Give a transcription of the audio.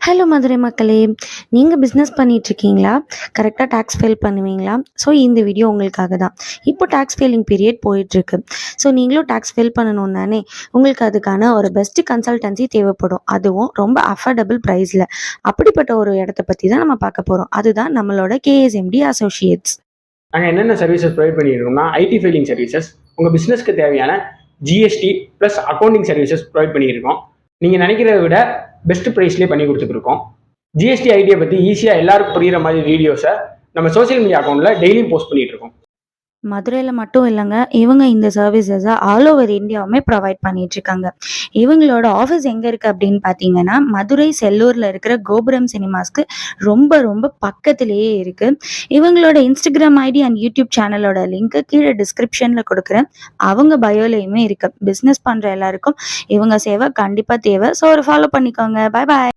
Hello Madurai மக்களே! நீங்க business பண்ணிட்டுருக்கீங்களா? கரெக்ட்டா டாக்ஸ் ஃபைல் பண்ணுவீங்களா? ஸோ இந்த வீடியோ உங்களுக்காக தான். இப்போ டாக்ஸ் ஃபைலிங் பீரியட் போயிட்டுருக்கு. ஸோ நீங்களும் டாக்ஸ் ஃபைல் பண்ணணும் தானே! உங்களுக்கு அதுக்கான ஒரு பெஸ்ட் கன்சல்டன்சி தேவைப்படும். அதுவும் ரொம்ப அஃபோர்டபுள் ப்ரைஸ்ல. அப்படிப்பட்ட ஒரு இடத்த பத்தி தான் நம்ம பார்க்க போறோம். அதுதான் நம்மளோட கேஎஸ்எம்டி அசோசியேட்ஸ். நாங்கள் என்னென்ன சர்வீசஸ் ப்ரொவைட் பண்ணியிருக்கோம்னா ஐடி ஃபைலிங் சர்வீசஸ், உங்கள் பிஸ்னஸ்க்கு தேவையான GST plus accounting services provide பண்ணியிருக்கோம். நீங்கள் நினைக்கிறத விட பெஸ்ட் ப்ரைஸ்லேயே பண்ணி கொடுத்துருக்கோம். ஜிஎஸ்டி ஐடியை பற்றி ஈஸியாக எல்லாருக்கும் புரிகிற மாதிரி வீடியோஸை நம்ம சோஷியல் மீடியா அக்கௌண்ட்டில் டெய்லியும் போஸ்ட் பண்ணிட்டு இருக்கோம். மதுரையில மட்டும் இல்லங்க. இவங்க இந்த சர்வீசஸ ஆல் ஓவர் இந்தியாவுமே ப்ரொவைட் பண்ணிட்டுருக்காங்க. இவங்களோட ஆஃபீஸ் எங்க இருக்கு அப்படின்னு பார்த்தீங்கன்னா, மதுரை செல்லூர்ல இருக்கிற கோபுரம் சினிமாஸ்க்கு ரொம்ப ரொம்ப பக்கத்திலேயே இருக்கு. இவங்களோட இன்ஸ்டாகிராம் ஐடி அண்ட் யூடியூப் சேனலோட லிங்க் கீழ டிஸ்கிரிப்ஷன்ல குடுக்குறேன். அவங்க பயோலயுமே இருக்கு. பிசினஸ் பண்ற எல்லாருக்கும் இவங்க சேவை கண்டிப்பா தேவை. ஸோ ஒரு ஃபாலோ பண்ணிக்கோங்க. பாய் பாய்.